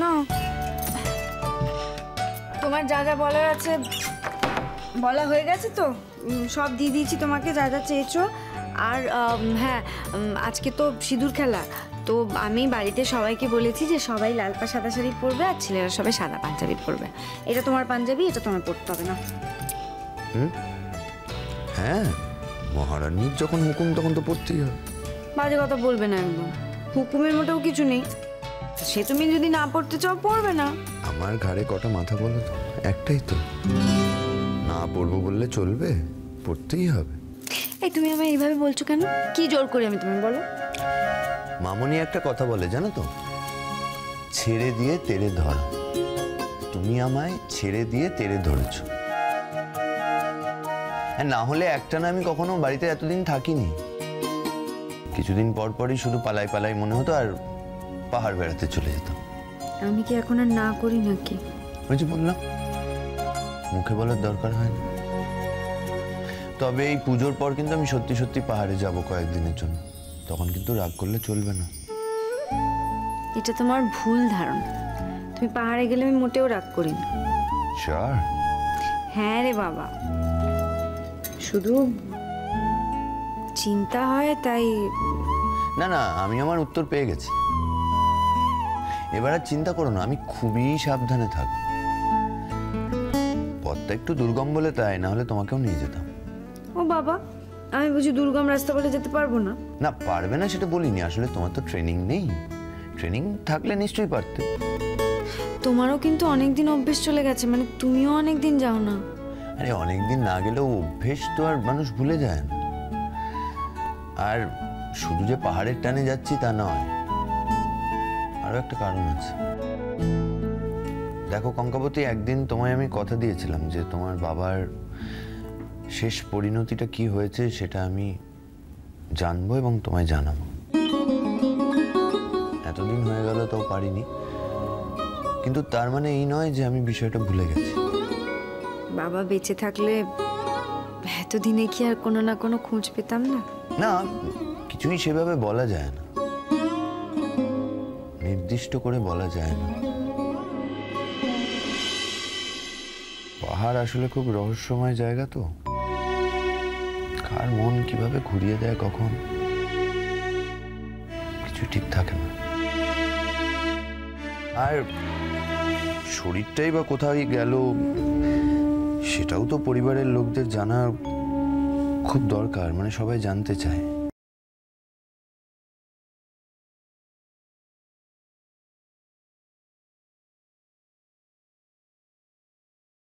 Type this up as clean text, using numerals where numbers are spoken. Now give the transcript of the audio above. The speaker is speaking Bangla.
শোনো, তোমার যা যা বলার আছে বলা হয়ে গেছে তো, সব দিয়ে দিয়েছি তোমাকে যা যা চেয়েছো। আর হ্যাঁ, আজকে তো সিঁদুর খেলা, তো আমি বাড়িতে সবাইকে বলেছি যে সবাই লাল পা সাদা শাড়ি পরবে আর ছেলেরা সবাই সাদা পাঞ্জাবি পরবে। এটা তোমার পাঞ্জাবি, এটা তোমার পরতে হবে না। হ্যাঁ, মহারানীর যখন হুকুম তখন তো পড়তেই হবে। বাজে কথা বলবে না একদম, হুকুমের মোটেও কিছু নেই। সে তুমি যদি না পড়তে চাও পড়বে না। আমার ঘাড়ে কটা মাথা বলো তো, একটাই তো। না পড়বো বললে চলবে, পড়তেই হবে। এই তুমি আমায় এইভাবে বলছো কেন? কি জোর করি আমি, তুমি বলো। মামনি একটা কথা বলে জানো তো, ছেড়ে দিয়ে তেড়ে ধরা। তুমি আমায় ছেড়ে দিয়ে তেড়ে ধরেছো। না হলে একটা না, আমি কখনো বাড়িতে এতদিন থাকিনি। কিছুদিন পর পরই শুধু পালাই পালাই মনে হতো, আর পাহাড় বেড়াতে চলে যেতাম। আমি কি এখন আর না করি নাকি? ওই যে বললাম, মুখে বলার দরকার হয় না। তবে এই পুজোর পর কিন্তু আমি সত্যি সত্যি পাহাড়ে যাব কয়েকদিনের জন্য। তখন কিন্তু রাগ করলে চলবে না। এটা তোমার ভুল ধারণা। তুমি পাহাড়ে গেলে আমি মোটেও রাগ করি না। শিওর? হ্যাঁ রে বাবা, শুধু চিন্তা হয় তাই। না না, আমি আমার উত্তর পেয়ে গেছি। এবার আর চিন্তা করো না, আমি খুবই সাবধানে থাকবো। পথটা একটু দুর্গম বলে তাই, না হলে তোমাকেও নিয়ে যেতাম। ও বাবা, আমি বুঝি দুর্গম রাস্তা বলে যেতে পারবো না? না, পারবে না সেটা বলিনি, আসলে তোমার তো ট্রেনিং নেই। ট্রেনিং থাকলে নিশ্চয়ই পারতে। তোমারও কিন্তু অনেকদিন অভ্যেস চলে গেছে, মানে তুমিও অনেকদিন যাও না। আরে অনেকদিন না গেলেও অভ্যেস তো আর মানুষ ভুলে যায় না। আর শুধু যে পাহাড়ের টানে যাচ্ছি তা নয়, আরো একটা কারণ আছে। দেখো কঙ্কাবতী, একদিন তোমায় আমি কথা দিয়েছিলাম যে তোমার বাবার শেষ পরিণতিটা কি হয়েছে সেটা আমি জানবো এবং তোমায় জানাবো। এতদিন হয়ে গেল তাও পারিনি, কিন্তু তার মানে এই নয় যে আমি বিষয়টা ভুলে গেছি। বাবা বেঁচে থাকলে এতদিনে কি আর কোনো না কোনো খোঁজ পেতাম না? না, কিছুই সেভাবে বলা যায় না, নির্দিষ্ট করে বলা যায় না। পাহাড় আসলে খুব রহস্যময় জায়গা তো, কার মন কিভাবে ঘুরিয়ে দেয় কখন কিছু ঠিক থাকে না। আর শরীরটাই বা কোথায় গেল সেটাও তো পরিবারের লোকদের জানা খুব দরকার, মানে সবাই জানতে চায়।